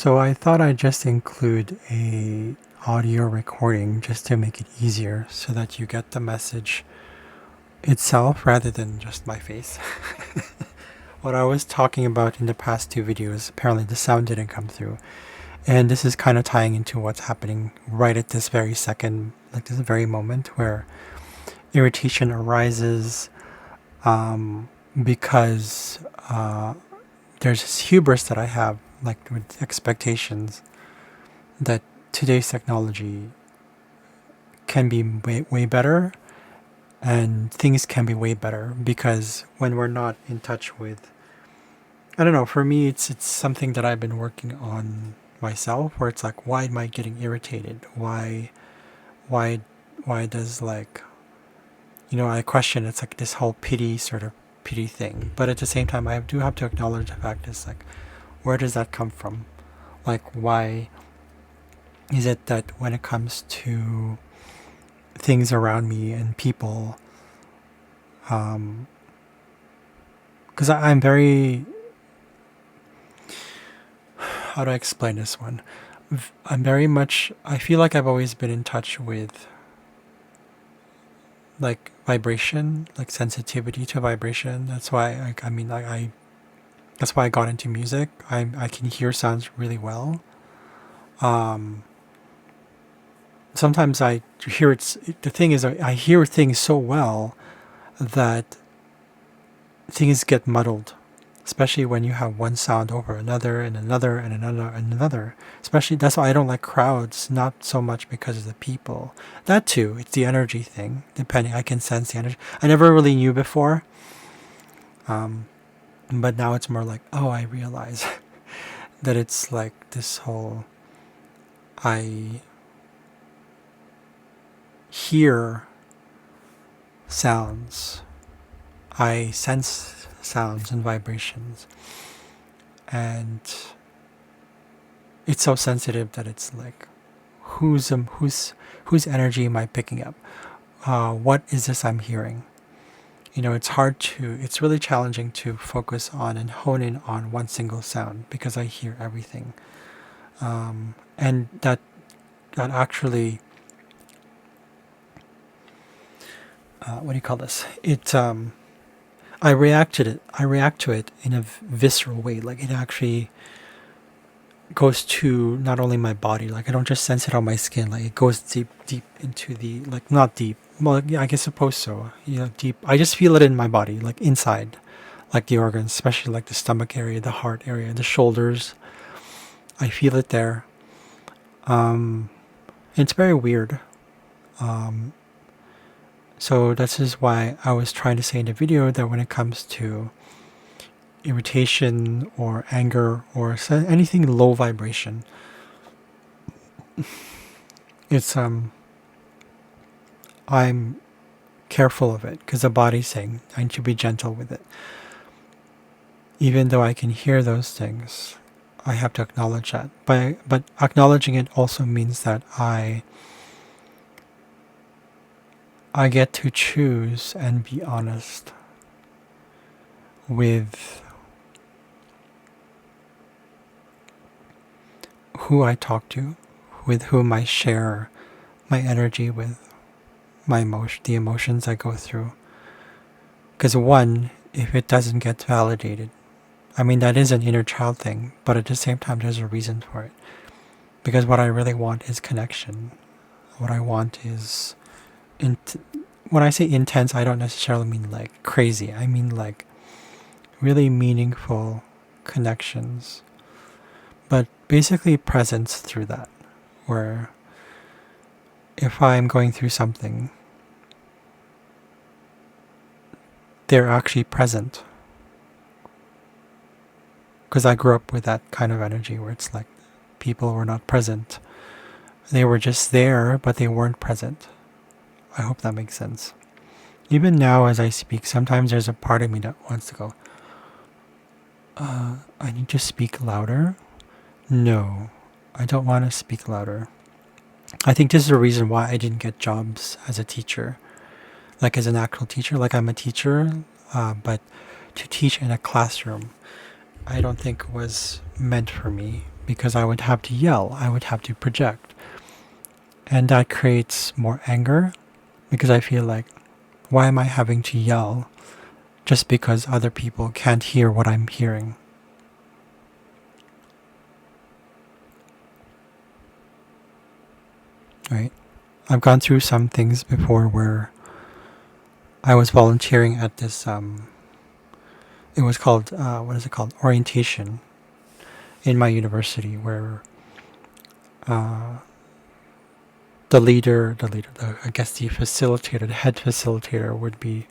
So I thought I'd just include a audio recording just to make it easier so that you get the message itself rather than just my face. What I was talking about in the past two videos, apparently the sound didn't come through. And this is kind of tying into what's happening right at this very second, like this very moment where irritation arises because there's this hubris that I have, like with expectations that today's technology can be way better and things can be way better, because when we're not in touch with, I don't know, for me it's something that I've been working on myself, where it's like, why am I getting irritated? Why why does, like, I question, it's like this whole pity thing. But at the same time, I do have to acknowledge the fact is, like, where does that come from? Like, why is it that when it comes to things around me and people, because I'm very, how do I explain this one? I'm very much, I feel like I've always been in touch with, like, vibration, like sensitivity to vibration. That's why, like, I mean, that's why I got into music. I can hear sounds really well. Sometimes I hear the thing is, I hear things so well that things get muddled, especially when you have one sound over another and another and another and another. Especially, that's why I don't like crowds, not so much because of the people. That too, it's the energy thing. Depending, I can sense the energy. I never really knew before, but now it's more like, oh, I realize that it's like this whole, I hear sounds, I sense sounds and vibrations, and it's so sensitive that it's like, whose energy am I picking up? What is this I'm hearing? It's really challenging to focus on and hone in on one single sound, because I hear everything, and that actually, what do you call this? I react to it in a visceral way. Like, it actually goes to not only my body. Like, I don't just sense it on my skin. Like, it goes deep into the, like, not deep. Well, yeah, I guess suppose so. Deep. I just feel it in my body, like inside, like the organs, especially like the stomach area, the heart area, the shoulders. I feel it there. It's very weird. So this is why I was trying to say in the video that when it comes to irritation or anger or anything low vibration, it's I'm careful of it, because the body's saying I need to be gentle with it. Even though I can hear those things, I have to acknowledge that. But acknowledging it also means that I get to choose and be honest with who I talk to, with whom I share my energy with, the emotions I go through. Because one, if it doesn't get validated, I mean, that is an inner child thing, but at the same time, there's a reason for it. Because what I really want is connection. What I want is, when I say intense, I don't necessarily mean like crazy. I mean like really meaningful connections. But basically presence through that, where if I'm going through something, they're actually present. Because I grew up with that kind of energy where it's like people were not present. They were just there, but they weren't present. I hope that makes sense. Even now as I speak, sometimes there's a part of me that wants to go, I need to speak louder. No, I don't want to speak louder. I think this is the reason why I didn't get jobs as a teacher, like as an actual teacher. Like, I'm a teacher, but to teach in a classroom, I don't think was meant for me, because I would have to yell, I would have to project. And that creates more anger because I feel like, why am I having to yell just because other people can't hear what I'm hearing? Right? I've gone through some things before where I was volunteering at this, it was called, what is it called? Orientation in my university, where uh, I guess the facilitator, the head facilitator would be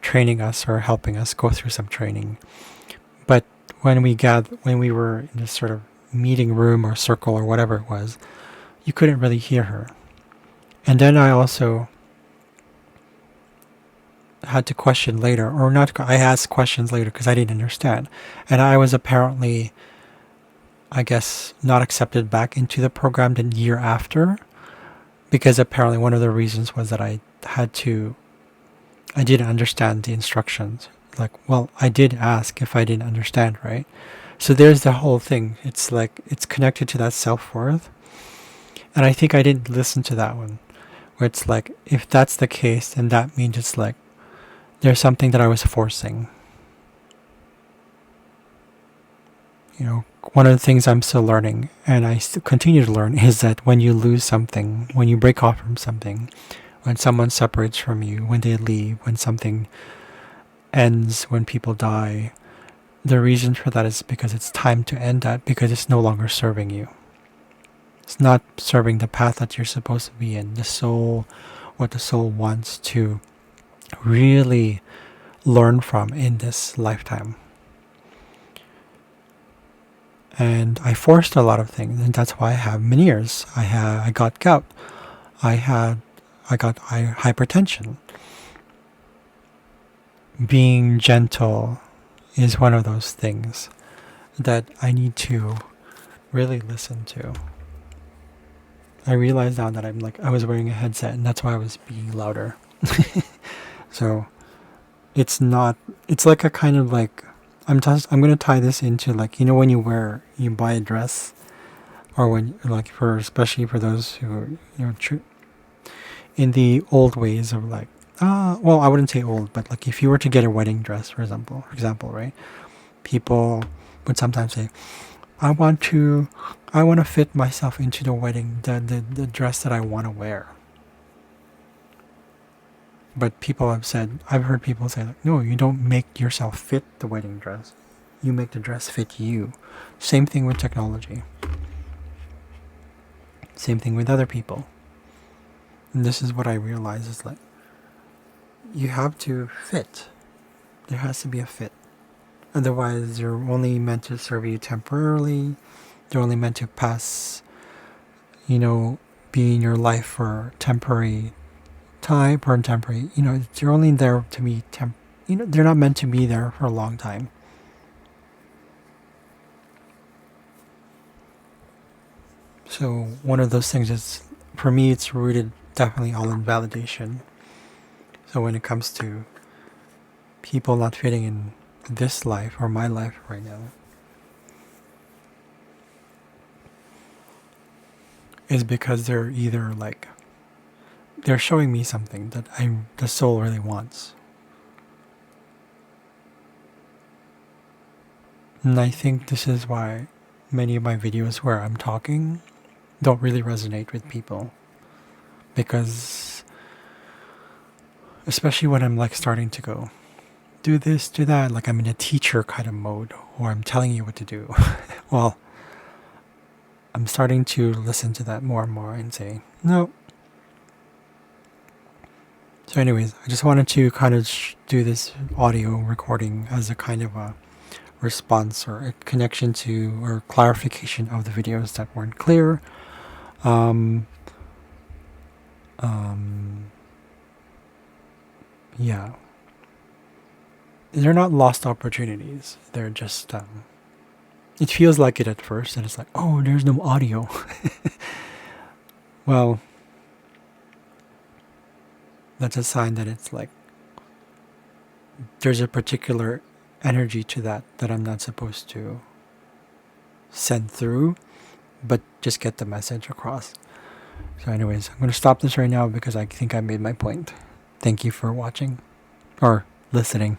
training us or helping us go through some training. But when we were in this sort of meeting room or circle or whatever it was, you couldn't really hear her. And then I also had to question later, or not, I asked questions later because I didn't understand. And I was apparently, I guess, not accepted back into the program the year after, because apparently one of the reasons was that I didn't understand the instructions. Like, well, I did ask if I didn't understand, right? So there's the whole thing. It's like, it's connected to that self-worth. And I think I didn't listen to that one, where it's like, if that's the case, then that means it's like, there's something that I was forcing. You know, one of the things I'm still learning, and I still continue to learn, is that when you lose something, when you break off from something, when someone separates from you, when they leave, when something ends, when people die, the reason for that is because it's time to end that, because it's no longer serving you. It's not serving the path that you're supposed to be in. The soul, what the soul wants to really learn from in this lifetime. And I forced a lot of things, and that's why I have veneers. I got gout. I got hypertension. Being gentle is one of those things that I need to really listen to. I realize now that I was wearing a headset, and that's why I was being louder. So it's like a kind of like, I'm going to tie this into, like, when you buy a dress, or when, like, especially for those who, in the old ways of, like, well, I wouldn't say old, but like if you were to get a wedding dress, for example, right? People would sometimes say, I want to fit myself into the dress that I want to wear. But I've heard people say, like, no, you don't make yourself fit the wedding dress. You make the dress fit you. Same thing with technology. Same thing with other people. And this is what I realize is, like, you have to fit. There has to be a fit. Otherwise, they're only meant to serve you temporarily. They're only meant to be in your life for temporary time or temporary. They're only there to be they're not meant to be there for a long time. So one of those things is, for me, it's rooted definitely all in validation. So when it comes to people not fitting in this life or my life right now, is because they're either like, they're showing me something that the soul really wants. And I think this is why many of my videos where I'm talking don't really resonate with people. Because, especially when I'm like starting to go, do this, do that, like I'm in a teacher kind of mode, or I'm telling you what to do. Well, I'm starting to listen to that more and more and say, no. So anyways, I just wanted to kind of do this audio recording as a kind of a response or a connection to or clarification of the videos that weren't clear. Yeah. They're not lost opportunities. They're just, it feels like it at first, and it's like, oh, there's no audio. Well, that's a sign that it's like, there's a particular energy to that I'm not supposed to said through, but just get the message across. So anyways, I'm going to stop this right now because I think I made my point. Thank you for watching or listening.